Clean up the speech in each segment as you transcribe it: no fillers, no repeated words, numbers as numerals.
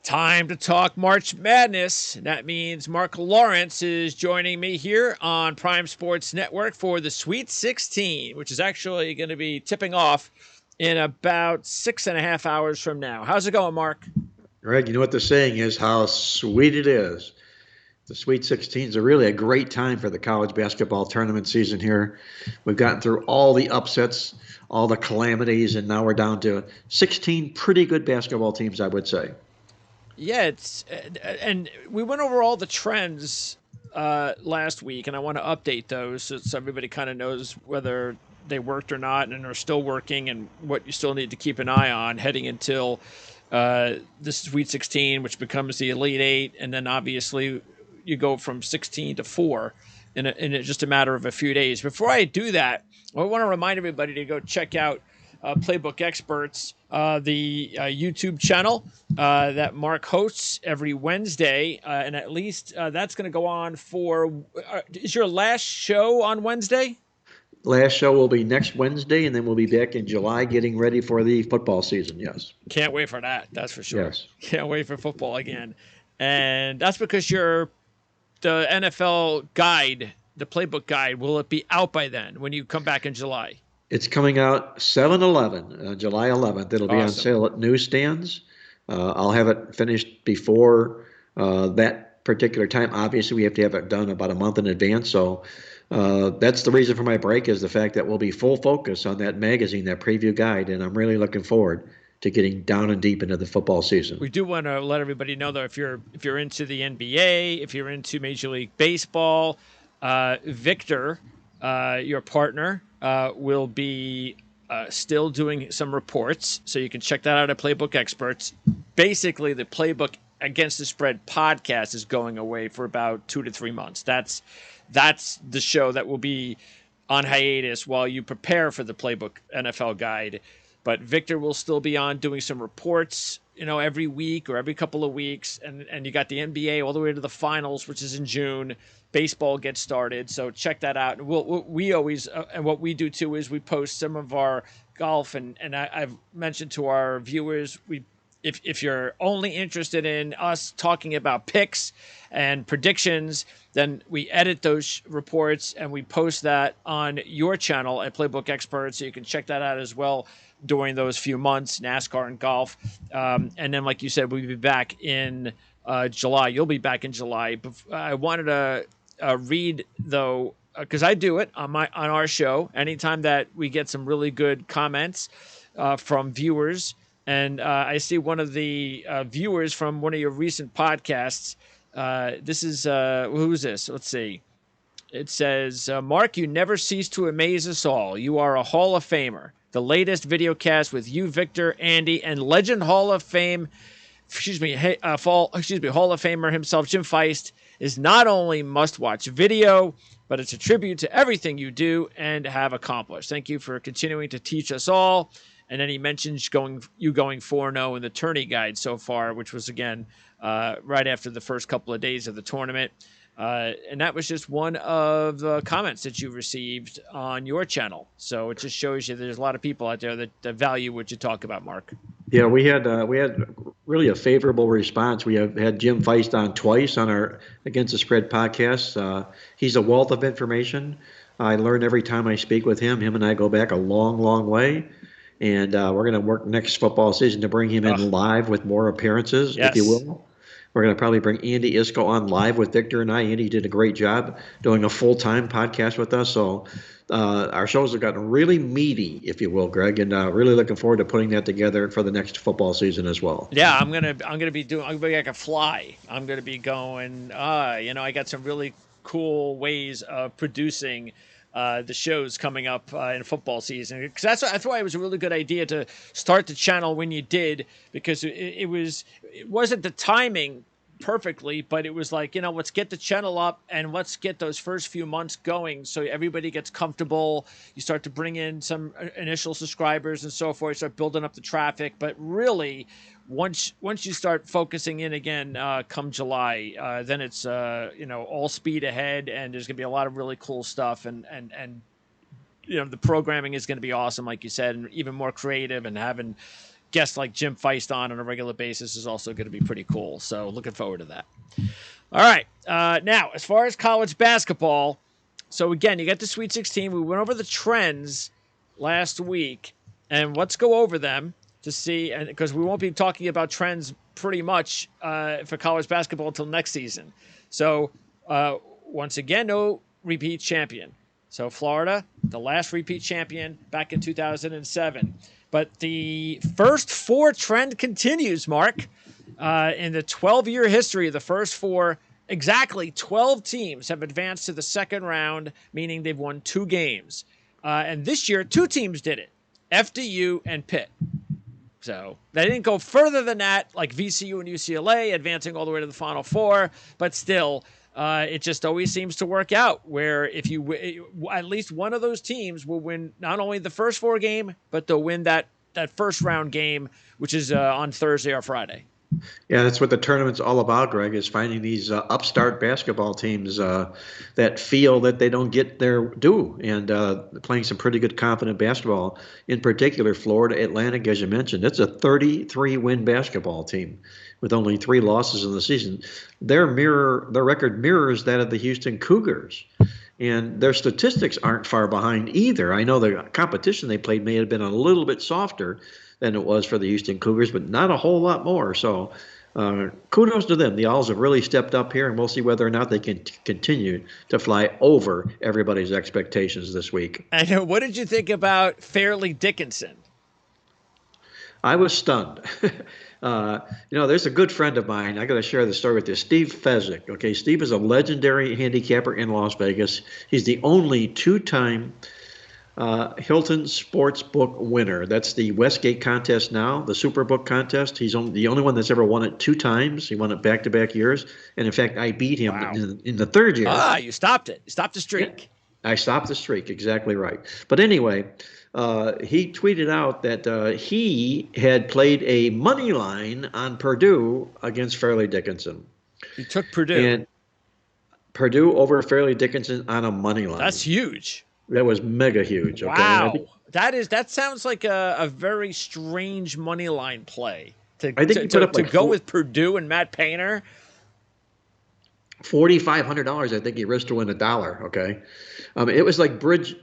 Time to talk March Madness. That means Marc Lawrence is joining me here on Prime Sports Network for the Sweet 16, which is actually going to be tipping off in about 6.5 hours from now. How's it going, Mark? Greg, you know what the saying is, how sweet it is. The Sweet 16s are really a great time for the college basketball tournament season here. We've gotten through all the upsets, all the calamities, and now we're down to 16 pretty good basketball teams, I would say. Yeah, and we went over all the trends last week, and I want to update those so everybody kind of knows whether they worked or not and are still working and what you still need to keep an eye on heading until this Sweet 16, which becomes the Elite Eight, and then obviously you go from 16 to 4 in just a matter of a few days. Before I do that, I want to remind everybody to go check out Playbook Experts, the YouTube channel that Mark hosts every Wednesday, and at least that's going to go on for. Is your last show on Wednesday? Last show will be next Wednesday, and then we'll be back in July getting ready for the football season, yes. Can't wait for that. That's for sure. Yes. Can't wait for football again, and that's because you're the NFL guide, the Playbook guide. Will it be out by then when you come back in July? It's coming out 7/11, July 11th. It'll be on Awesome. sale at newsstands. I'll have it finished before that particular time. Obviously, we have to have it done about a month in advance. So that's the reason for my break, is the fact that we'll be full focus on that magazine, that preview guide, and I'm really looking forward to getting down and deep into the football season. We do want to let everybody know, though, if you're into the NBA, if you're into Major League Baseball, Victor, your partner, will be still doing some reports, so you can check that out at Playbook Experts. Basically, the Playbook Against the Spread podcast is going away for about 2 to 3 months. That's the show that will be on hiatus while you prepare for the Playbook NFL guide. But Victor will still be on doing some reports, every week or every couple of weeks. And you got the NBA all the way to the finals, which is in June. Baseball gets started. So check that out. We always, and what we do too, is we post some of our golf. And I've mentioned to our viewers, if you're only interested in us talking about picks and predictions, then we edit those reports and we post that on your channel at Playbook Experts. So you can check that out as well during those few months, NASCAR and golf. And then, like you said, we'll be back in July. You'll be back in July. I wanted to read, though, because I do it on our show. Anytime that we get some really good comments from viewers, and I see one of the viewers from one of your recent podcasts. This is who is this? Let's see. It says, Mark, you never cease to amaze us all. You are a Hall of Famer. The latest video cast with you, Victor, Andy, and legend Hall of Fame, Hall of Famer himself, Jim Feist, is not only must-watch video, but it's a tribute to everything you do and have accomplished. Thank you for continuing to teach us all. And then he mentions going 4-0 in the tourney guide so far, which was, again, right after the first couple of days of the tournament. And that was just one of the comments that you received on your channel. So it just shows you there's a lot of people out there that value what you talk about, Mark. Yeah, we had really a favorable response. We have had Jim Feist on twice on our Against the Spread podcast. He's a wealth of information. I learn every time I speak with him. Him and I go back a long, long way. And we're going to work next football season to bring him in live with more appearances, Yes. if you will. We're going to probably bring Andy Isco on live with Victor and I. Andy did a great job doing a full-time podcast with us. So our shows have gotten really meaty, if you will, Greg, and really looking forward to putting that together for the next football season as well. Yeah, I'm gonna be like a fly. I'm gonna be going. I got some really cool ways of producing the shows coming up in football season, because that's why it was a really good idea to start the channel when you did, because it wasn't the timing perfectly, but it was like, let's get the channel up and let's get those first few months going so everybody gets comfortable. You start to bring in some initial subscribers and so forth, start building up the traffic. But really, once you start focusing in again come July, then it's all speed ahead, and there's gonna be a lot of really cool stuff, and the programming is going to be awesome, like you said, and even more creative, and having guests like Jim Feist on a regular basis is also going to be pretty cool. So looking forward to that. All right. Now, as far as college basketball, so again, you got the Sweet 16. We went over the trends last week, and let's go over them to see, and because we won't be talking about trends pretty much for college basketball until next season. So once again, no repeat champion. So Florida, the last repeat champion back in 2007. But the first four trend continues, Mark. In the 12-year history of the first four, exactly 12 teams have advanced to the second round, meaning they've won 2 games. And this year, 2 teams did it, FDU and Pitt. So they didn't go further than that, like VCU and UCLA advancing all the way to the Final Four, but still, it just always seems to work out where if you at least one of those teams will win not only the first 4 game, but they'll win that first round game, which is on Thursday or Friday. Yeah, that's what the tournament's all about, Greg, is finding these upstart basketball teams that feel that they don't get their due and playing some pretty good, confident basketball. In particular, Florida Atlantic, as you mentioned, it's a 33-win basketball team with only 3 losses in the season. Their record mirrors that of the Houston Cougars. And their statistics aren't far behind either. I know the competition they played may have been a little bit softer than it was for the Houston Cougars, but not a whole lot more. So kudos to them. The Owls have really stepped up here, and we'll see whether or not they can continue to fly over everybody's expectations this week. And what did you think about Fairleigh Dickinson? I was stunned. There's a good friend of mine. I got to share the story with you, Steve Fezzik. Okay, Steve is a legendary handicapper in Las Vegas. He's the only 2-time Hilton Sportsbook winner. That's the Westgate contest now, the Superbook contest. He's the only one that's ever won it 2 times. He won it back-to-back years. And, in fact, I beat him in the 3rd year. You stopped it. You stopped the streak. Yeah, I stopped the streak. Exactly right. But anyway, he tweeted out that he had played a money line on Purdue against Fairleigh Dickinson. He took Purdue. And Purdue over Fairleigh Dickinson on a money line. That's huge. That was mega huge. Okay? Wow. That sounds like a very strange money line play. To go with Purdue and Matt Painter. $4,500, I think he risked to win $1. Okay, it was like bridge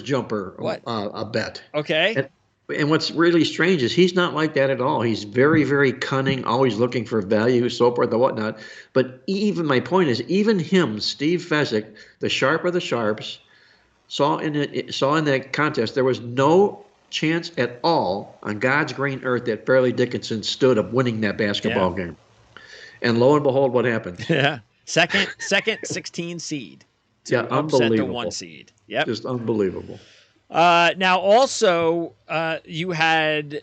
jumper. What? A bet. Okay. And what's really strange is he's not like that at all. He's very, very cunning, always looking for value, so forth and whatnot. But my point is, even him, Steve Fezzik, the sharp of the sharps, saw in that contest there was no chance at all on God's green earth that Fairleigh Dickinson stood of winning that basketball game. And lo and behold, what happened? Yeah, second 16 seed. Unbelievable. The 1 seed. Yep, just unbelievable. Now also you had,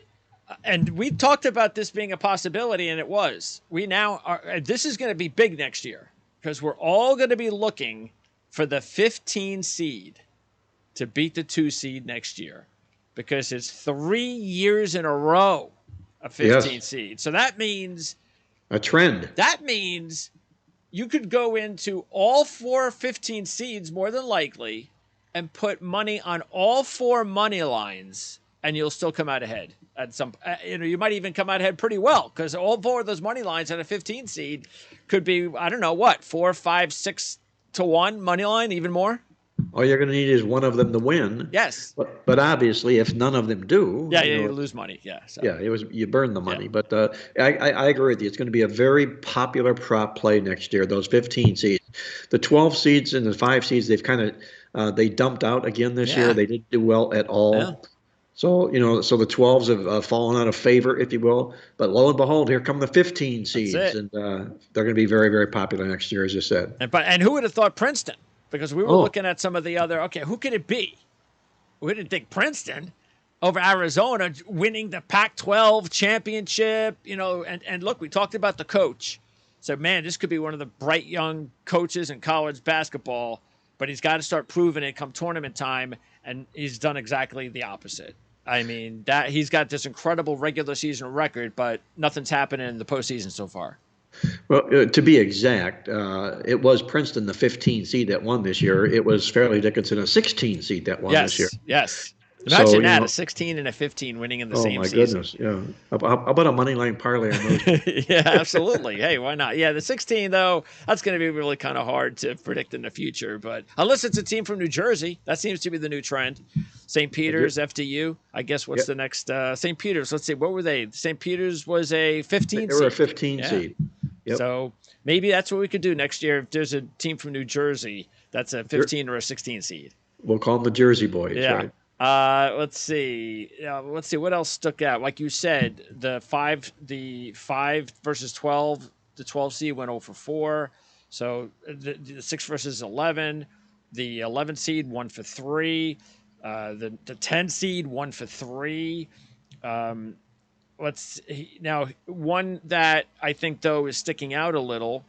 and we talked about this being a possibility, and it was. We now are. This is going to be big next year because we're all going to be looking for the 15 seed to beat the 2 seed next year, because it's 3 years in a row a 15 seed. So that means a trend. That means you could go into all 4 15 seeds more than likely and put money on all 4 money lines, and you'll still come out ahead. At some, you might even come out ahead pretty well, because all 4 of those money lines on a 15 seed could be, I don't know what, 4, 5, 6 to 1 money line, even more. All you're going to need is one of them to win. Yes. But obviously, if none of them do, you lose money. Yeah. So. Yeah, you burn the money. Yeah. But I agree with you. It's going to be a very popular prop play next year. Those 15 seeds, the 12 seeds and the 5 seeds, they've kind of they dumped out again this year. They didn't do well at all. Yeah. So the 12s have fallen out of favor, if you will. But lo and behold, here come the 15 seeds, and they're going to be very, very popular next year, as you said. And who would have thought Princeton? Because we were looking at some of the other, who could it be? We didn't think Princeton over Arizona winning the Pac-12 championship, and look, we talked about the coach. So, man, this could be one of the bright young coaches in college basketball, but he's got to start proving it come tournament time, and he's done exactly the opposite. I mean, that he's got this incredible regular season record, but nothing's happening in the postseason so far. Well, to be exact, it was Princeton, the 15 seed that won this year. It was Fairleigh Dickinson, a 16 seed that won this year. Yes. So, Imagine that, a 16 and a 15 winning in the oh same my season. goodness, yeah. How about a money line parlay on those? Yeah, absolutely. Hey, why not? Yeah, the 16 though, that's going to be really kind of hard to predict in the future. But unless it's a team from New Jersey, that seems to be the new trend. St. Peter's, FDU. I guess what's Yep, the next? St. Peter's. Let's see. What were they? St. Peter's was a 15 they were a seed. 15 Yeah. seed. Yep. So maybe that's what we could do next year if there's a team from New Jersey that's a 15 or a 16 seed. We'll call them the Jersey Boys, Yeah. right? Let's see. Let's see what else stuck out. Like you said, the five versus 12. The 12 seed went 0 for 4. So the 6 versus 11. The 11 seed 1 for 3. The 10 seed 1 for 3. Now one that I think though is sticking out a little.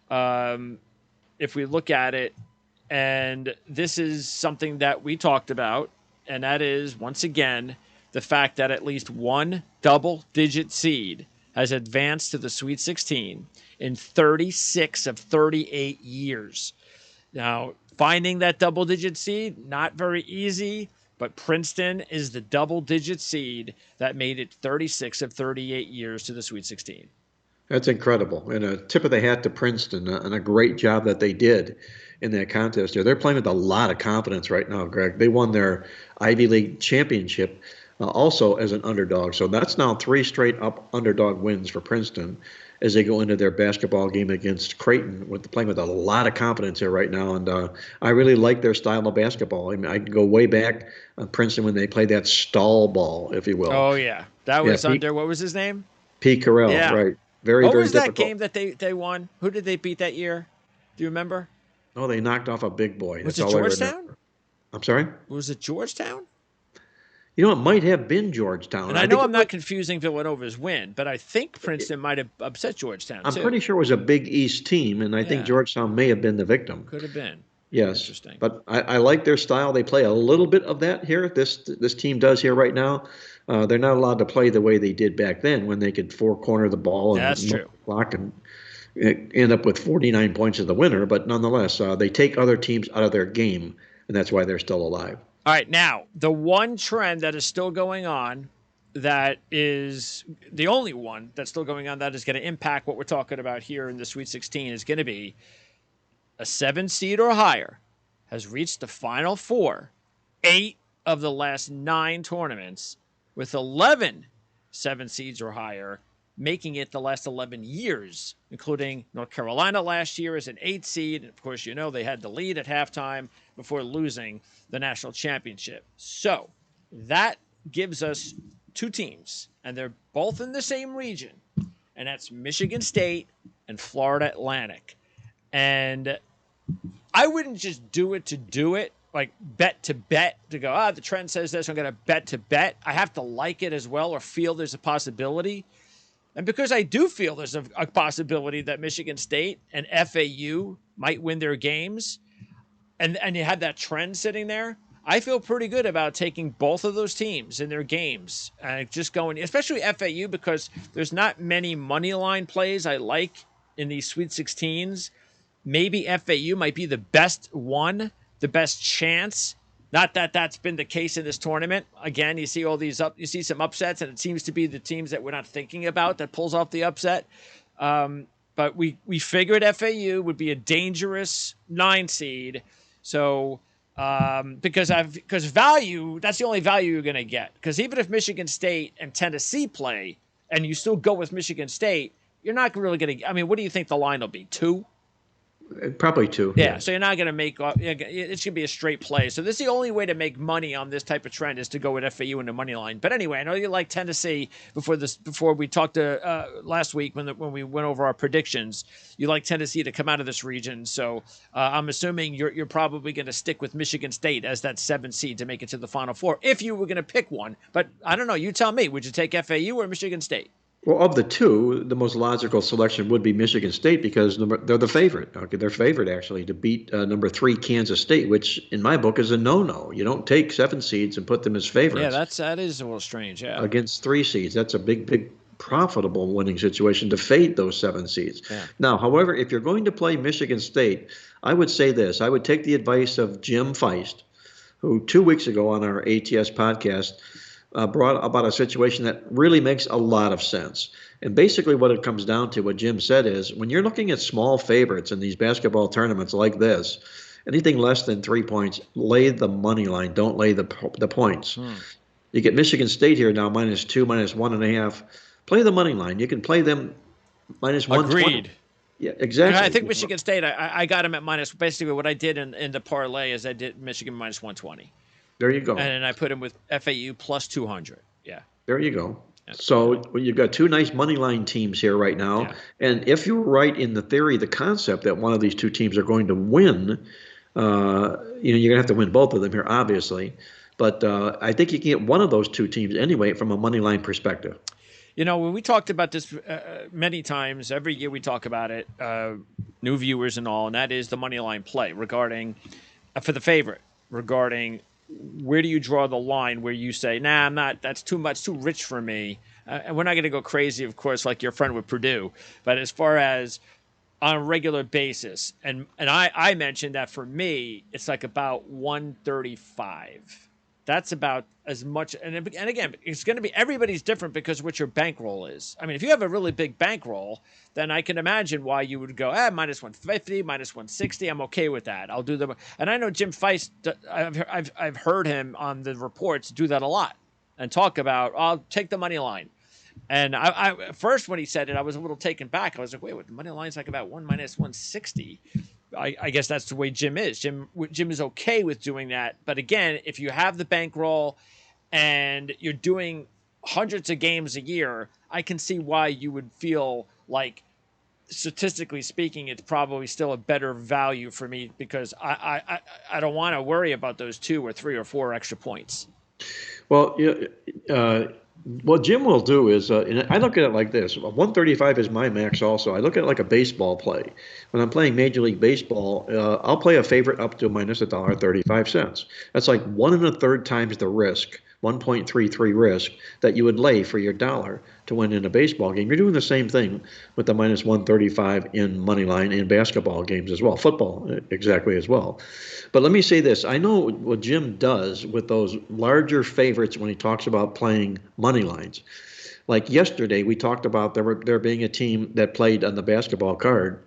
If we look at it, and this is something that we talked about, and that is, once again, the fact that at least one double-digit seed has advanced to the Sweet 16 in 36 of 38 years. Now, finding that double-digit seed, not very easy, but Princeton is the double-digit seed that made it 36 of 38 years to the Sweet 16. That's incredible. And a tip of the hat to Princeton and a great job that they did in that contest there. They're playing with a lot of confidence right now, Greg. They won their Ivy League championship also as an underdog. So that's now 3 straight up underdog wins for Princeton as they go into their basketball game against Creighton, playing with a lot of confidence here right now. And I really like their style of basketball. I mean, I can go way back on Princeton when they played that stall ball, if you will. Oh, yeah. That was Pete, under, what was his name? Pete Carell, Yeah. right. Very, what very was difficult. that game that they won? Who did they beat that year? Do you remember? Oh, they knocked off a big boy. Was That's it all I Georgetown? remember. I'm sorry? Was it Georgetown? You know, it might have been Georgetown. And I know think I'm not confusing Villanova's win, but I think Princeton might have upset Georgetown, I'm too. pretty sure it was a Big East team, and I think Georgetown may have been the victim. Could have been. Yes. Interesting. But I like their style. They play a little bit of that here. This team does here right now. They're not allowed to play the way they did back then when they could four-corner the ball and block and end up with 49 points as the winner. But nonetheless, they take other teams out of their game, and that's why they're still alive. All right, now, the one trend that is still going on, that is the only one that's still going on that is going to impact what we're talking about here in the Sweet 16 is going to be a 7 seed or higher has reached the Final Four 8 of the last 9 tournaments, with 11 7 seeds or higher making it the last 11 years, including North Carolina last year as an 8 seed. And of course, you know, they had the lead at halftime before losing the national championship. So that gives us 2 teams, and they're both in the same region, and that's Michigan State and Florida Atlantic. And I wouldn't just do it to do it, like bet to go, the trend says this, I'm going to bet to bet. I have to like it as well or feel there's a possibility. And because I do feel there's a possibility that Michigan State and FAU might win their games, and you have that trend sitting there, I feel pretty good about taking both of those teams in their games and just going, especially FAU, because there's not many money line plays I like in these Sweet 16s. Maybe FAU might be the best one, the best chance. Not that that's been the case in this tournament. Again, you see you see some upsets, and it seems to be the teams that we're not thinking about that pulls off the upset. But we figured FAU would be a dangerous 9 seed. So because value, that's the only value you're going to get. Because even if Michigan State and Tennessee play, and you still go with Michigan State, you're not really going to. I mean, what do you think the line will be? 2? Probably 2. Yeah, so you're not going to make it's going to be a straight play. So this is the only way to make money on this type of trend is to go with FAU in the money line. But anyway, I know you like Tennessee before we talked to last week when we went over our predictions. You like Tennessee to come out of this region. So I'm assuming you're probably going to stick with Michigan State as that 7 seed to make it to the Final Four if you were going to pick one. But I don't know. You tell me. Would you take FAU or Michigan State? Well, of the 2, the most logical selection would be Michigan State because they're the favorite. Okay, they're favored actually to beat number 3 Kansas State, which in my book is a no-no. You don't take 7 seeds and put them as favorites. Yeah, that is a little strange. Yeah, against 3 seeds, that's a big profitable winning situation to fade those 7 seeds. Yeah. Now, however, if you're going to play Michigan State, I would say this: I would take the advice of Jim Feist, who 2 weeks ago on our ATS podcast brought about a situation that really makes a lot of sense. And basically, what it comes down to, what Jim said, is when you're looking at small favorites in these basketball tournaments like this, anything less than 3 points, lay the money line. Don't lay the points. You get Michigan State here now -2, -1.5. Play the money line. You can play them -120. Agreed. Yeah, exactly. I think Michigan State, I got them at minus. Basically, what I did in the parlay is I did Michigan -120. There you go. And then I put him with FAU plus 200. Yeah. There you go. So you've got two nice money line teams here right now. Yeah. And if you're right in the theory, the concept that one of these two teams are going to win, you're going to have to win both of them here, obviously. But I think you can get one of those two teams anyway from a money line perspective. When we talked about this many times, every year we talk about it, new viewers and all, and that is the money line play regarding, for the favorite, regarding where do you draw the line where you say, nah, I'm not, that's too much, too rich for me. And we're not going to go crazy, of course, like your friend with Purdue. But as far as on a regular basis, and I mentioned that for me, it's like about 135. That's about as much. And again, it's going to be, everybody's different because of what your bankroll is. I mean, if you have a really big bankroll, then I can imagine why you would go, -150, -160. I'm okay with that. I'll do them. And I know Jim Feist, I've heard him on the reports do that a lot and talk about, I'll take the money line. And I at first, when he said it, I was a little taken back. I was like, wait, the money line's like about -160. I guess that's the way Jim is. Jim is okay with doing that. But again, if you have the bankroll and you're doing hundreds of games a year, I can see why you would feel like, statistically speaking, it's probably still a better value for me because I don't want to worry about those 2 or 3 or 4 extra points. Well, what Jim will do is, and I look at it like this: 135 is my max. Also, I look at it like a baseball play. When I'm playing Major League Baseball, I'll play a favorite up to -$1.35. That's like 1 1/3 times the risk, 1.33 risk that you would lay for your dollar to win in a baseball game. You're doing the same thing with the -135 in money line in basketball games as well, football exactly as well. But let me say this. I know what Jim does with those larger favorites when he talks about playing money lines. Like yesterday, we talked about there being a team that played on the basketball card.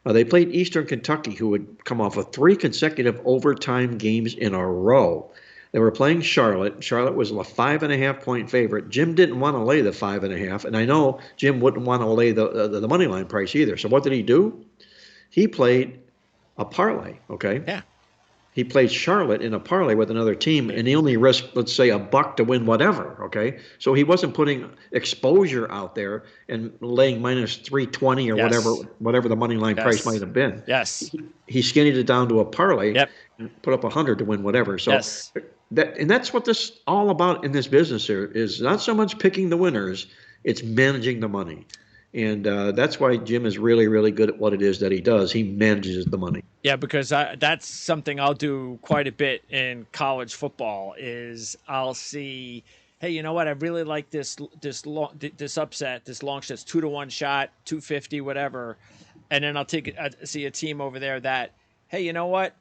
They played Eastern Kentucky, who would come off of 3 consecutive overtime games in a row. They were playing Charlotte. Charlotte was a 5.5-point favorite. Jim didn't want to lay the 5.5, and I know Jim wouldn't want to lay the money line price either. So what did he do? He played a parlay. Okay. Yeah. He played Charlotte in a parlay with another team, and he only risked, let's say, $1 to win whatever, okay? So he wasn't putting exposure out there and laying -320 or whatever the money line price might have been. Yes. He skinnied it down to a parlay and put up 100 to win whatever. So that's what this all about in this business here is not so much picking the winners, it's managing the money. And that's why Jim is really, really good at what it is that he does. He manages the money. Yeah, because that's something I'll do quite a bit in college football is I'll see, hey, you know what? I really like this upset, this long shot, 2-to-1 shot, 250, whatever. And then I'll see a team over there that, hey, you know what?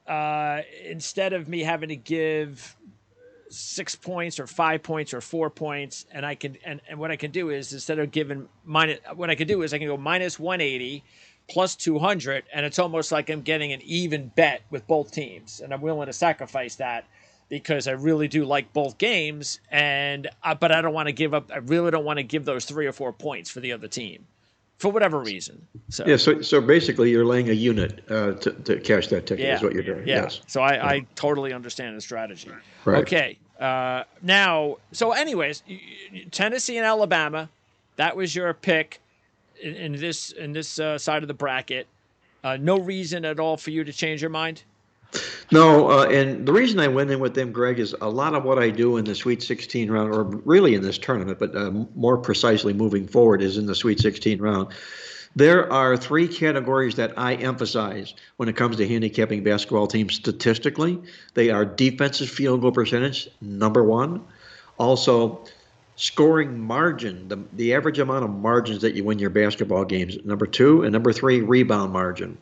Instead of me having to give 6 points or 5 points or 4 points, and what I can do is instead of giving what I can do is I can go -180 plus 200, and it's almost like I'm getting an even bet with both teams, and I'm willing to sacrifice that because I really do like both games, but I don't want to give up. I really don't want to give those 3 or 4 points for the other team, for whatever reason. So basically, you're laying a unit to cash that ticket is what you're doing. Yeah. Yes. So I totally understand the strategy. Right. Okay. Now, so anyways, Tennessee and Alabama, that was your pick in this side of the bracket. No reason at all for you to change your mind? No, and the reason I went in with them, Greg, is a lot of what I do in the Sweet 16 round, or really in this tournament, but more precisely moving forward, is in the Sweet 16 round. There are 3 categories that I emphasize when it comes to handicapping basketball teams statistically. They are defensive field goal percentage, number 1. Also, scoring margin, the average amount of margins that you win your basketball games, number 2. And number 3, rebound margin.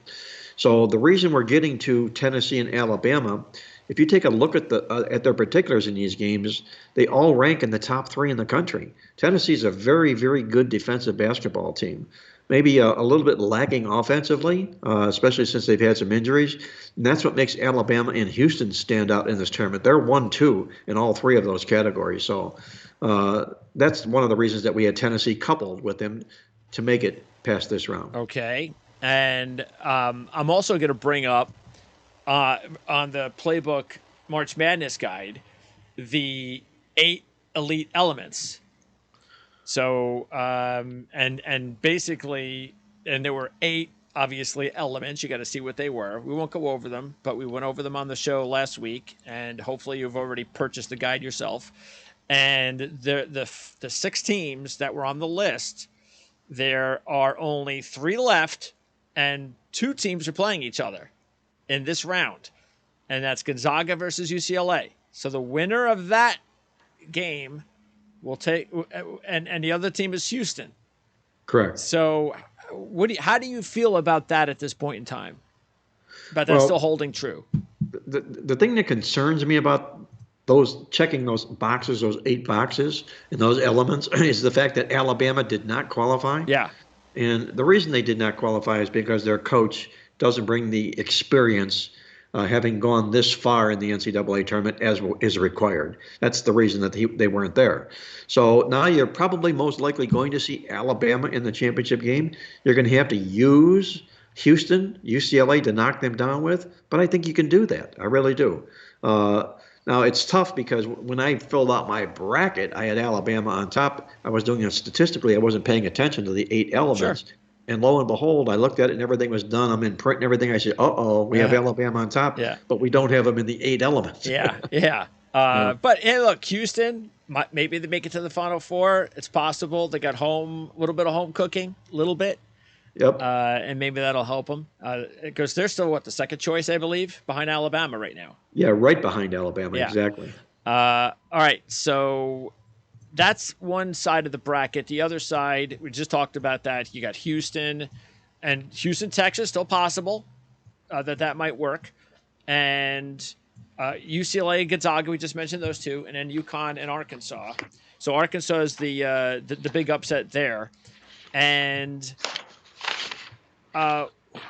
So the reason we're getting to Tennessee and Alabama if you take a look at their particulars in these games, they all rank in the top 3 in the country. Tennessee's a very, very good defensive basketball team. Maybe a little bit lacking offensively, especially since they've had some injuries. And that's what makes Alabama and Houston stand out in this tournament. They're 1-2 in all 3 of those categories. So that's one of the reasons that we had Tennessee coupled with them to make it past this round. Okay. And I'm also going to bring up on the Playbook March Madness guide the 8 elite elements. So and basically, and there were 8 obviously elements. You got to see what they were. We won't go over them, but we went over them on the show last week, and hopefully you've already purchased the guide yourself. And the 6 teams that were on the list, there are only 3 left, and 2 teams are playing each other in this round, and that's Gonzaga versus UCLA. So the winner of that game will take, and the other team is Houston. Correct. So how do you feel about that at this point in time? About that still holding true? The thing that concerns me about checking those boxes, those 8 boxes and those elements, is the fact that Alabama did not qualify. Yeah. And the reason they did not qualify is because their coach doesn't bring the experience, having gone this far in the NCAA tournament as is required. That's the reason that they weren't there. So now you're probably most likely going to see Alabama in the championship game. You're going to have to use Houston, UCLA to knock them down with, but I think you can do that. I really do. Now, it's tough because when I filled out my bracket, I had Alabama on top. I was doing it statistically. I wasn't paying attention to the 8 elements. Sure. And lo and behold, I looked at it and everything was done. I'm in print and everything. I said, we have Alabama on top, but we don't have them in the 8 elements. Yeah. But hey, look, Houston, maybe they make it to the Final Four. It's possible. They got a little bit of home cooking, a little bit. Yep. And maybe that'll help them because they're still, the second choice, I believe, behind Alabama right now. Yeah, right behind Alabama, exactly. All right, so that's one side of the bracket. The other side, we just talked about that. You got Houston and Houston, Texas, still possible that might work. And UCLA, Gonzaga, we just mentioned those 2, and then UConn and Arkansas. So Arkansas is the big upset there. And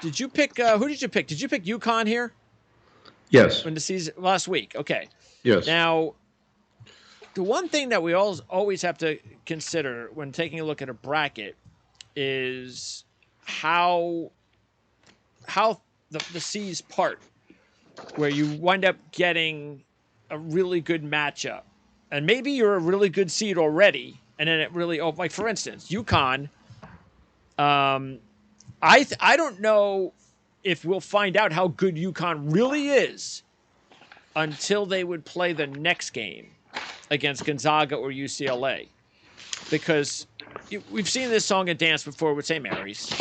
did you pick? Who did you pick? Did you pick UConn here? Yes. In the season last week. Okay. Yes. Now, the one thing that we always have to consider when taking a look at a bracket is how the seas part, where you wind up getting a really good matchup, and maybe you're a really good seed already, and then it really like for instance, UConn. I don't know if we'll find out how good UConn really is until they would play the next game against Gonzaga or UCLA. Because we've seen this song and dance before with St. Mary's.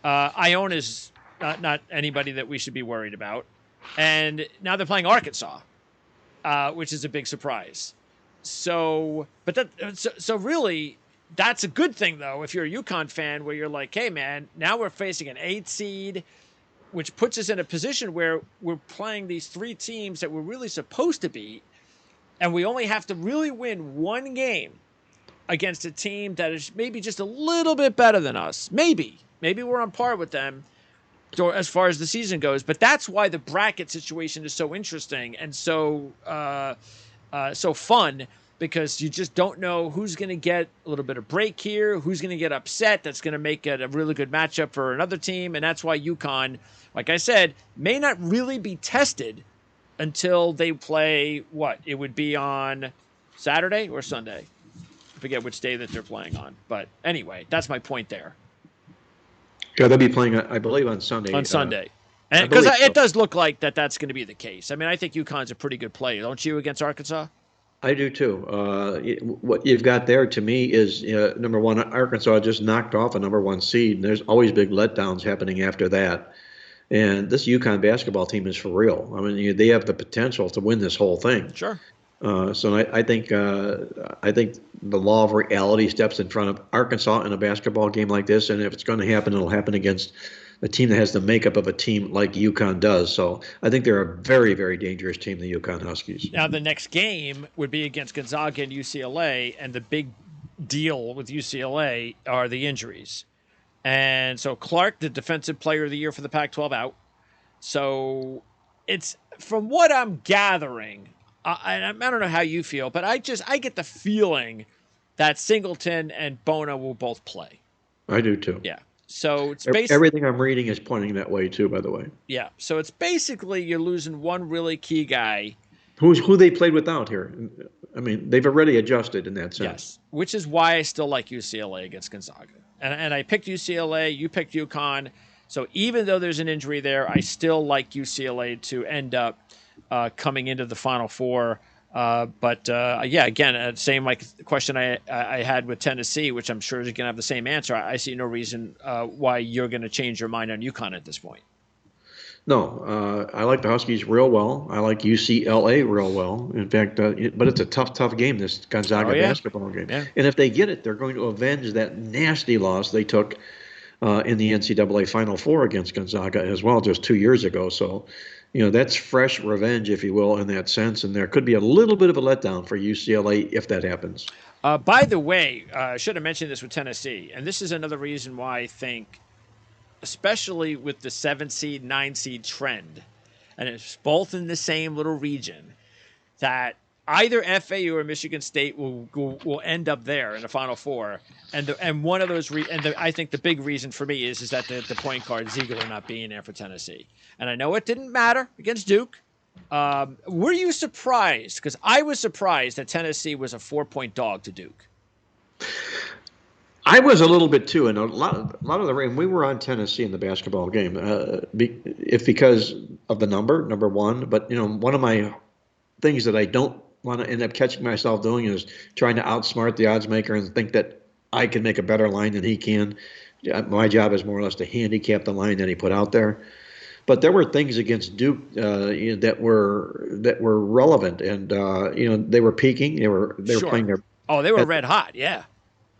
Iona's not anybody that we should be worried about. And now they're playing Arkansas, which is a big surprise. So really, that's a good thing, though, if you're a UConn fan, where you're like, hey, man, now we're facing an 8 seed, which puts us in a position where we're playing these 3 teams that we're really supposed to beat, and we only have to really win 1 game against a team that is maybe just a little bit better than us. Maybe we're on par with them as far as the season goes. But that's why the bracket situation is so interesting and so fun, because you just don't know who's going to get a little bit of break here, who's going to get upset. That's going to make it a really good matchup for another team. And that's why UConn, like I said, may not really be tested until they play it would be on Saturday or Sunday. I forget which day that they're playing on. But anyway, that's my point there. Yeah, they'll be playing, I believe, on Sunday. On Sunday. And because it does look like that's going to be the case. I mean, I think UConn's a pretty good player, don't you, against Arkansas? I do too. What you've got there to me is number one, Arkansas just knocked off a number 1 seed, and there's always big letdowns happening after that. And this UConn basketball team is for real. I mean, they have the potential to win this whole thing. Sure. So I think the law of reality steps in front of Arkansas in a basketball game like this, and if it's going to happen, it'll happen against a team that has the makeup of a team like UConn does. So I think they're a very, very dangerous team, the UConn Huskies. Now, the next game would be against Gonzaga and UCLA, and the big deal with UCLA are the injuries. And so Clark, the defensive player of the year for the Pac-12, out. So it's, from what I'm gathering, and I don't know how you feel, but I get the feeling that Singleton and Bona will both play. I do too. Yeah. So it's basically everything I'm reading is pointing that way too, by the way. Yeah. So it's basically you're losing one really key guy. Who they played without here. I mean, they've already adjusted in that sense. Yes. Which is why I still like UCLA against Gonzaga. And I picked UCLA, you picked UConn. So even though there's an injury there, I still like UCLA to end up coming into the Final Four. But again, same like question I had with Tennessee, which I'm sure is going to have the same answer. I see no reason why you're going to change your mind on UConn at this point. No, I like the Huskies real well. I like UCLA real well. In fact, but it's a tough game, this Gonzaga basketball game. Yeah. And if they get it, they're going to avenge that nasty loss they took in the NCAA Final Four against Gonzaga as well just 2 years ago. So, that's fresh revenge, if you will, in that sense. And there could be a little bit of a letdown for UCLA if that happens. By the way, I should have mentioned this with Tennessee. And this is another reason why I think, especially with the 7 seed, 9 seed trend, and it's both in the same little region, that either FAU or Michigan State will end up there in the Final Four. And one of those, I think the big reason for me is that the point guard Ziegler not being there for Tennessee. And I know it didn't matter against Duke. Were you surprised? Because I was surprised that Tennessee was a 4-point dog to Duke. I was a little bit too, and a lot of the rain. We were on Tennessee in the basketball game, because of the number one. But one of my things that I don't want to end up catching myself doing is trying to outsmart the odds maker and think that I can make a better line than he can. My job is more or less to handicap the line that he put out there. But there were things against Duke that were relevant, and they were peaking. They were playing their. Oh, they were red hot, yeah.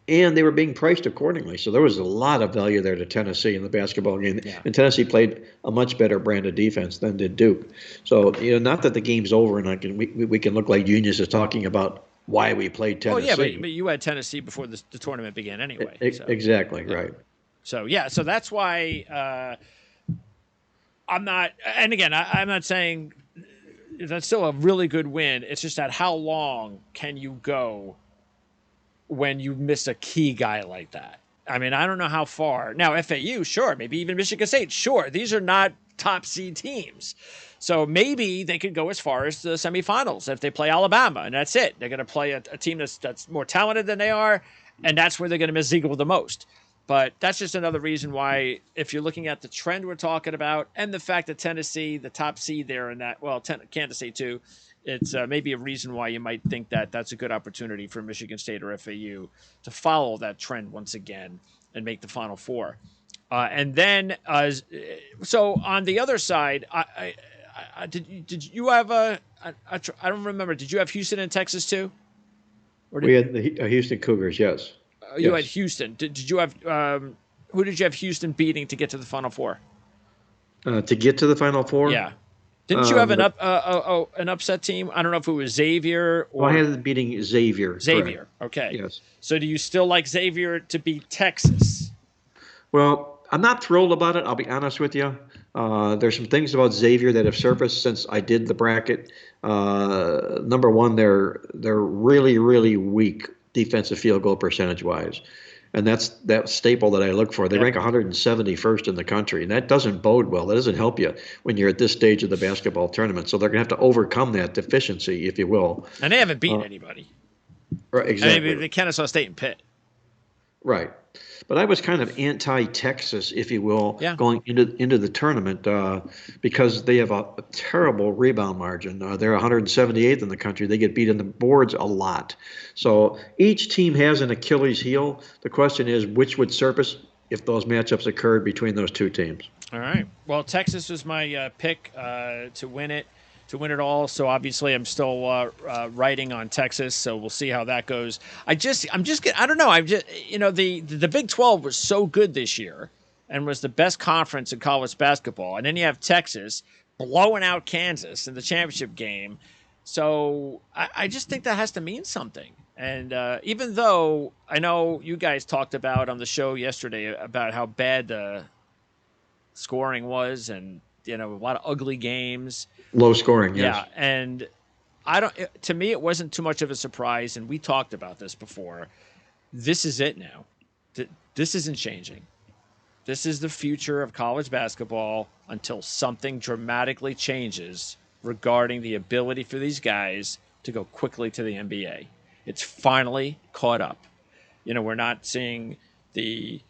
And they were being priced accordingly. So there was a lot of value there to Tennessee in the basketball game. Yeah. And Tennessee played a much better brand of defense than did Duke. So, not that the game's over and we can look like geniuses talking about why we played Tennessee. Oh, yeah, but you had Tennessee before the tournament began anyway. Exactly, right. So, so that's why I'm not – and again, I'm not saying that's still a really good win. It's just that how long can you go – when you miss a key guy like that? I mean, I don't know how far. Now, FAU, sure. Maybe even Michigan State, sure. These are not top seed teams. So maybe they could go as far as the semifinals if they play Alabama, and that's it. They're going to play a team that's more talented than they are, and that's where they're going to miss Ziegler the most. But that's just another reason why, if you're looking at the trend we're talking about and the fact that Tennessee, the top seed there in that, Kansas State too, it's maybe a reason why you might think that that's a good opportunity for Michigan State or FAU to follow that trend once again and make the Final Four. And then, so on the other side, did you have I don't remember. Did you have Houston and Texas too? We had the Houston Cougars, yes. You had Houston. Did you have who did you have Houston beating to get to the Final Four? To get to the Final Four? Yeah. Didn't you have an upset team? I don't know if it was Xavier or... Well, I had it beating Xavier. Xavier, correct. Okay. Yes. So do you still like Xavier to beat Texas? Well, I'm not thrilled about it, I'll be honest with you. There's some things about Xavier that have surfaced since I did the bracket. Number one, they're really, really weak defensive field goal percentage-wise. And that's that staple that I look for. They rank 171st in the country, and that doesn't bode well. That doesn't help you when you're at this stage of the basketball tournament. So they're going to have to overcome that deficiency, if you will. And they haven't beaten anybody. Right, exactly. I mean, Kennesaw State and Pitt. Right. But I was kind of anti-Texas, if you will, going into the tournament because they have a terrible rebound margin. They're 178th in the country. They get beat in the boards a lot. So each team has an Achilles heel. The question is which would surface if those matchups occurred between those two teams. All right. Well, Texas was my pick to win it. To win it all, so obviously I'm still writing on Texas, so we'll see how that goes. I don't know. I'm just the Big 12 was so good this year and was the best conference in college basketball. And then you have Texas blowing out Kansas in the championship game. So I just think that has to mean something. And even though I know you guys talked about on the show yesterday about how bad the scoring was and, a lot of ugly games. Low scoring, yes. Yeah. And to me, it wasn't too much of a surprise. And we talked about this before. This is it now. This isn't changing. This is the future of college basketball until something dramatically changes regarding the ability for these guys to go quickly to the NBA. It's finally caught up. We're not seeing the,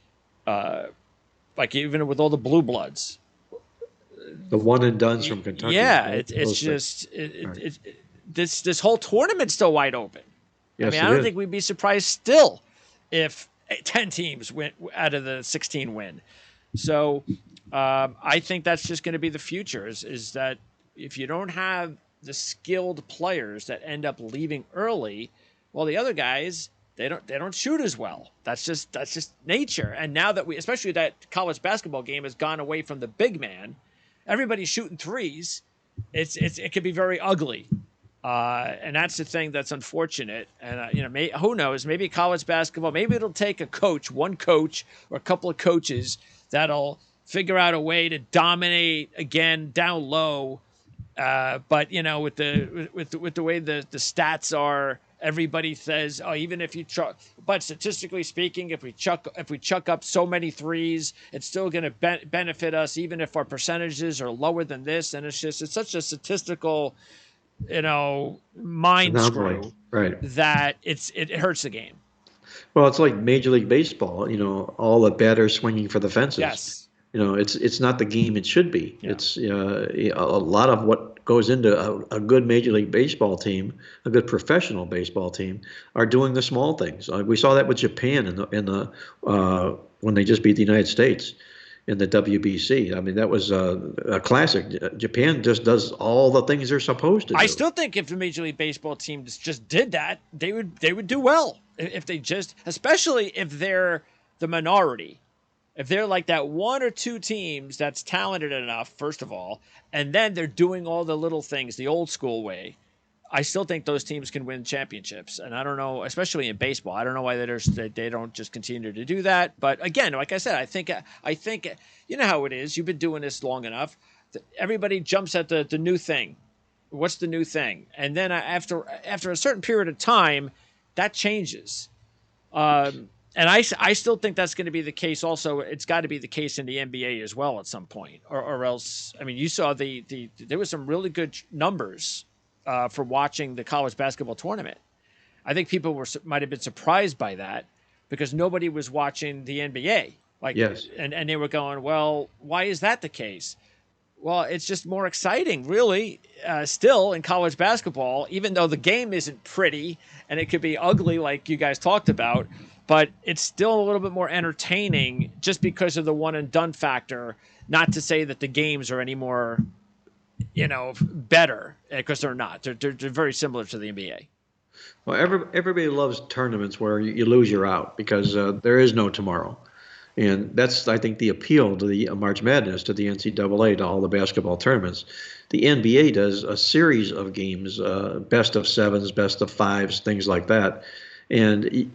like even with all the blue bloods. The one and dones from Kentucky. Yeah, it's just this whole tournament's still wide open. Yes, I don't think we'd be surprised still if 10 teams went out of the 16 win. So I think that's just going to be the future is that if you don't have the skilled players that end up leaving early, well, the other guys, they don't shoot as well. That's just nature. And now that especially that college basketball game has gone away from the big man, everybody's shooting threes. It could be very ugly. And that's the thing that's unfortunate. And, who knows, maybe college basketball, maybe it'll take one coach or a couple of coaches that'll figure out a way to dominate again down low. But, with the way the stats are, everybody says, oh, even if you but statistically speaking, if we chuck up so many threes, it's still going to benefit us, even if our percentages are lower than this. And it's such a statistical, mind screw, right, that it hurts the game. Well, it's like Major League Baseball, all the batters swinging for the fences. Yes. It's not the game it should be. Yeah. It's a lot of what goes into a good Major League Baseball team, a good professional baseball team, are doing the small things. We saw that with Japan in the when they just beat the United States in the WBC. I mean, that was a classic. Japan just does all the things they're supposed to do. I still think if the Major League Baseball team just did that, they would do well. If they just, especially if they're the minority. If they're like that one or two teams that's talented enough, first of all, and then they're doing all the little things the old school way, I still think those teams can win championships. And I don't know, especially in baseball, I don't know why they don't just continue to do that. But again, like I said, I think you know how it is. You've been doing this long enough. Everybody jumps at the new thing. What's the new thing? And then after a certain period of time, that changes. And I still think that's going to be the case. Also, it's got to be the case in the NBA as well at some point, or else. I mean, you saw there was some really good numbers for watching the college basketball tournament. I think people might have been surprised by that because nobody was watching the NBA. Yes, and they were going, well, why is that the case? Well, it's just more exciting, really, still in college basketball, even though the game isn't pretty and it could be ugly, like you guys talked about. But it's still a little bit more entertaining just because of the one and done factor. Not to say that the games are any more, better, because they're not. They're very similar to the NBA. Well, everybody loves tournaments where you lose, you're out, because there is no tomorrow. And that's, I think, the appeal to the March Madness, to the NCAA, to all the basketball tournaments. The NBA does a series of games, best of sevens, best of fives, things like that. And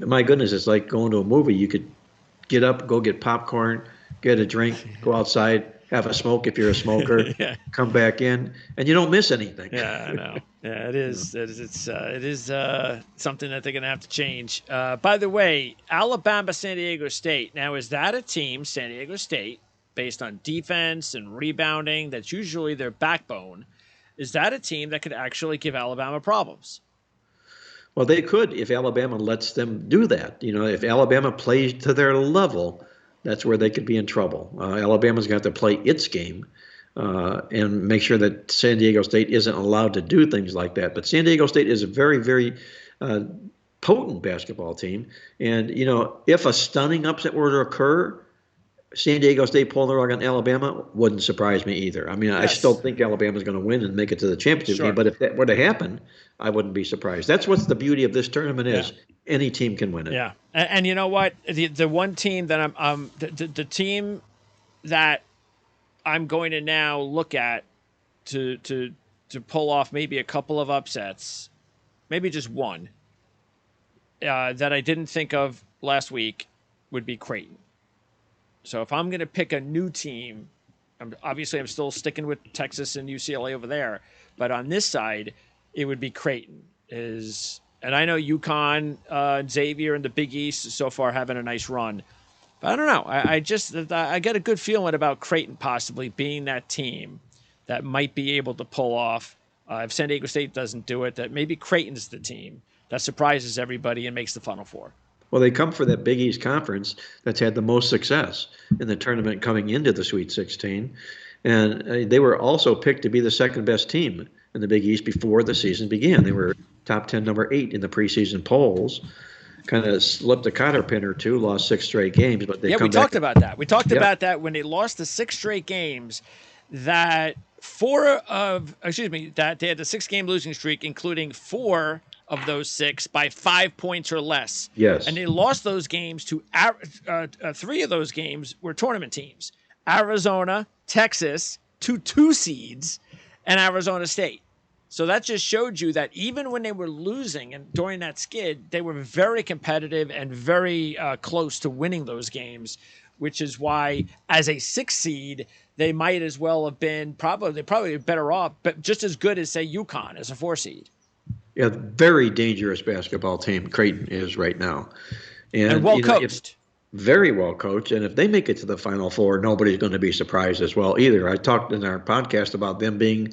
my goodness, it's like going to a movie. You could get up, go get popcorn, get a drink, go outside, have a smoke if you're a smoker, Yeah. Come back in, and you don't miss anything. Yeah, I know. Yeah, it is. It is something that they're going to have to change. By the way, Alabama, San Diego State. Now, is that a team, San Diego State, based on defense and rebounding? That's usually their backbone. Is that a team that could actually give Alabama problems? Well, they could if Alabama lets them do that. If Alabama plays to their level, that's where they could be in trouble. Alabama's got to play its game and make sure that San Diego State isn't allowed to do things like that. But San Diego State is a very, very potent basketball team. And, if a stunning upset were to occur, San Diego State pulling the rug on Alabama wouldn't surprise me either. I mean, yes. I still think Alabama's going to win and make it to the championship game. But if that were to happen, I wouldn't be surprised. That's what the beauty of this tournament is. any team can win it. Yeah, and you know what? The one team that the team that I'm going to now look at to pull off maybe a couple of upsets, maybe just one, that I didn't think of last week would be Creighton. So if I'm going to pick a new team, I'm still sticking with Texas and UCLA over there, but on this side, it would be Creighton. And I know UConn, Xavier, and the Big East so far having a nice run. But I don't know. I get a good feeling about Creighton possibly being that team that might be able to pull off. If San Diego State doesn't do it, that maybe Creighton's the team that surprises everybody and makes the Final Four. Well, they come for that Big East conference that's had the most success in the tournament coming into the Sweet 16. And they were also picked to be the second best team in the Big East before the season began. They were top 10, number 8 in the preseason polls. Kind of slipped a cotter pin or two, lost 6 straight games, but we talked about that. We talked about that when they lost the 6 straight games. That that they had the 6-game losing streak, including 4 of those 6 by 5 points or less. Yes. And they lost those games to 3 of those games were tournament teams: Arizona, Texas, 2 seeds, and Arizona State. So that just showed you that even when they were losing and during that skid, they were very competitive and very close to winning those games, which is why as a 6 seed, they might as well have been probably better off, but just as good as, say, UConn as a 4 seed. Yeah, very dangerous basketball team Creighton is right now. And well coached. Very well coached. And if they make it to the Final Four, nobody's going to be surprised as well either. I talked in our podcast about them being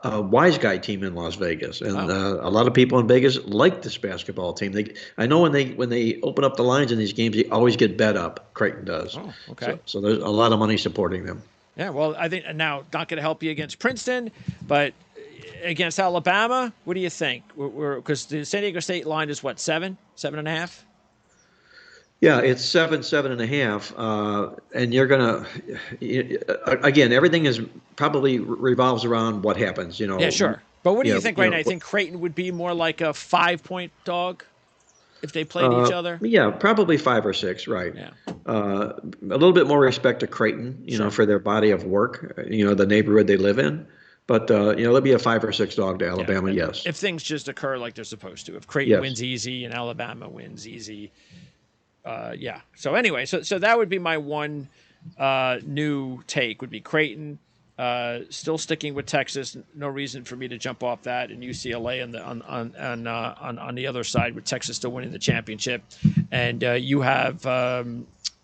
a wise guy team in Las Vegas, and a lot of people in Vegas like this basketball team. I know when they open up the lines in these games, they always get bet up. Creighton does. Oh, okay. So there's a lot of money supporting them. Yeah, well, I think now not going to help you against Princeton, but against Alabama, what do you think? Because the San Diego State line is what, 7.5? Yeah, it's 7.5, and you're gonna again. Everything is probably revolves around what happens. Yeah, sure. But what do you think right now? I think Creighton would be more like a 5-point dog if they played each other. Yeah, probably 5 or 6. Right. Yeah. A little bit more respect to Creighton, sure, for their body of work. The neighborhood they live in. But there'll be a 5 or 6 dog to Alabama. Yeah, yes. If things just occur like they're supposed to. If Creighton wins easy and Alabama wins easy. Yeah. So anyway, so that would be my one new take would be Creighton. Still sticking with Texas. No reason for me to jump off that. And UCLA on the other side with Texas still winning the championship. And you have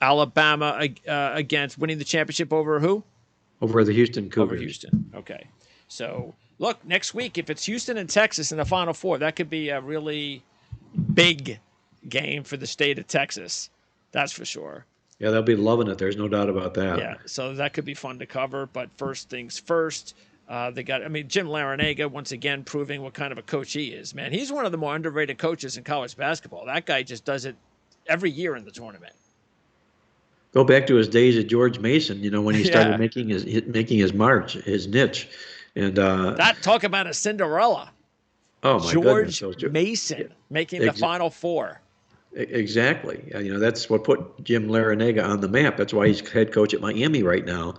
Alabama against winning the championship over who? Over the Houston Cougars. Over Houston. Okay. So look, next week if it's Houston and Texas in the Final Four, that could be a really big game for the state of Texas. That's for sure. Yeah, they'll be loving it. There's no doubt about that. Yeah, so that could be fun to cover. But first things first, Jim Larrañaga, once again, proving what kind of a coach he is. Man, he's one of the more underrated coaches in college basketball. That guy just does it every year in the tournament. Go back to his days at George Mason, when he started making his march, his niche. And that talk about a Cinderella. Oh, my goodness. George Mason making the Final Four. Exactly. That's what put Jim Larrañaga on the map. That's why he's head coach at Miami right now.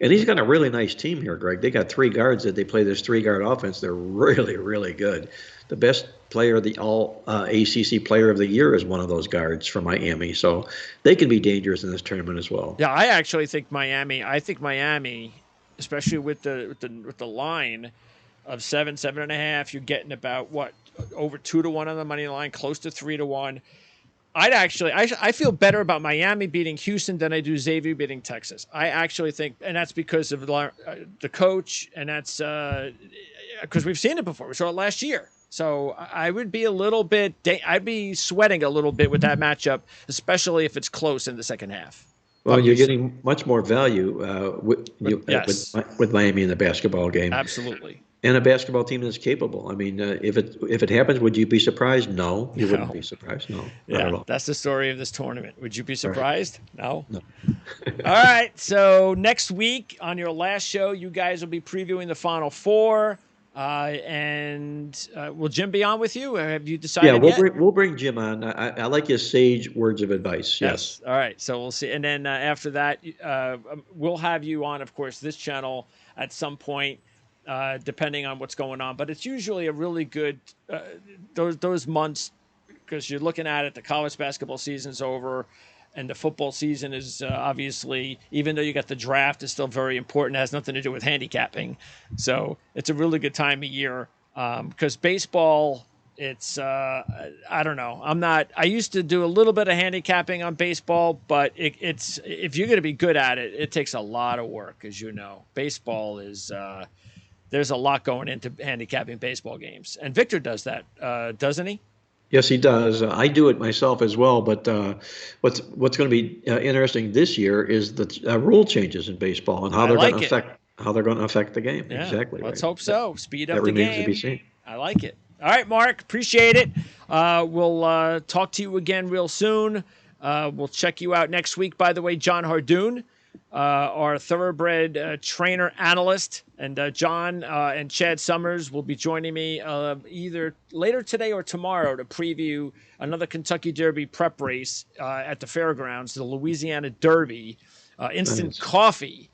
And he's got a really nice team here, Greg. They got 3 guards that they play this 3-guard offense. They're really, really good. The best player, the all ACC player of the year is one of those guards from Miami. So they can be dangerous in this tournament as well. Yeah, I actually think Miami, especially with the line of 7.5, you're getting about what, over 2-1 on the money line, close to 3-1. I feel better about Miami beating Houston than I do Xavier beating Texas. I actually think, and that's because of the coach, and that's because we've seen it before. We saw it last year. So I would be I'd be sweating a little bit with that matchup, especially if it's close in the second half. Well, you're getting much more value with Miami in the basketball game. Absolutely. And a basketball team that's capable. If it happens, would you be surprised? No, you wouldn't be surprised. No, not at all. That's the story of this tournament. Would you be surprised? No. All right. So next week on your last show, you guys will be previewing the Final Four. And will Jim be on with you? Or have you Yeah, decided yet? we'll bring Jim on. I like his sage words of advice. Yes. Yes. All right. So we'll see. And then after that, we'll have you on, of course, this channel at some point, depending on what's going on. But it's usually a really good those months because you're looking at it. The college basketball season's over, and the football season is obviously, even though you got the draft, is still very important. It has nothing to do with handicapping. So it's a really good time of year because baseball. It's I don't know. I used to do a little bit of handicapping on baseball, but it's if you're going to be good at it, it takes a lot of work, as you know. Baseball is there's a lot going into handicapping baseball games, and Victor does that, doesn't he? Yes, he does. I do it myself as well. But what's going to be interesting this year is the rule changes in baseball and I like it. how they're going to affect the game. Yeah, Exactly let's right. hope so. Speed up That the remains to be game. seen. I like it. All right, Mark. Appreciate it. We'll talk to you again real soon. We'll check you out next week. By the way, John Hardoon, our thoroughbred trainer analyst, and John and Chad Summers will be joining me either later today or tomorrow to preview another Kentucky Derby prep race at the fairgrounds, the Louisiana Derby. Instant Nice. Coffee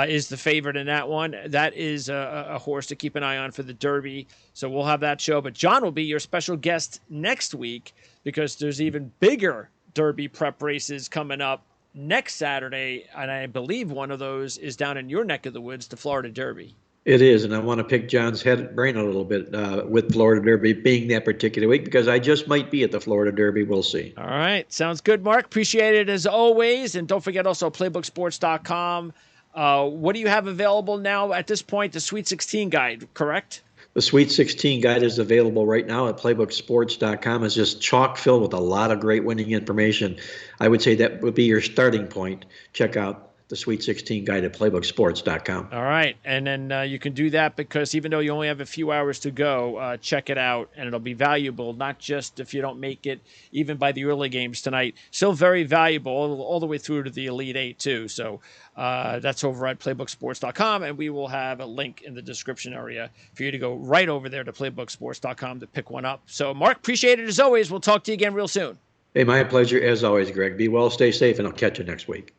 is the favorite in that one. That is a horse to keep an eye on for the Derby. So we'll have that show. But John will be your special guest next week because there's even bigger Derby prep races coming up next Saturday. And I believe one of those is down in your neck of the woods, the Florida Derby. It is, and I want to pick John's brain a little bit with Florida Derby being that particular week because I just might be at the Florida Derby. We'll see. All right. Sounds good, Mark. Appreciate it as always. And don't forget also playbooksports.com. What do you have available now at this point? The Sweet 16 guide, correct? The Sweet 16 guide is available right now at playbooksports.com. It's just chock filled with a lot of great winning information. I would say that would be your starting point. Check out the Sweet 16 guide at playbooksports.com. All right. And then you can do that because even though you only have a few hours to go, check it out. And it'll be valuable, not just if you don't make it, even by the early games tonight. Still very valuable all the way through to the Elite Eight, too. So that's over at playbooksports.com. And we will have a link in the description area for you to go right over there to playbooksports.com to pick one up. So, Mark, appreciate it as always. We'll talk to you again real soon. Hey, my pleasure as always, Greg. Be well, stay safe, and I'll catch you next week.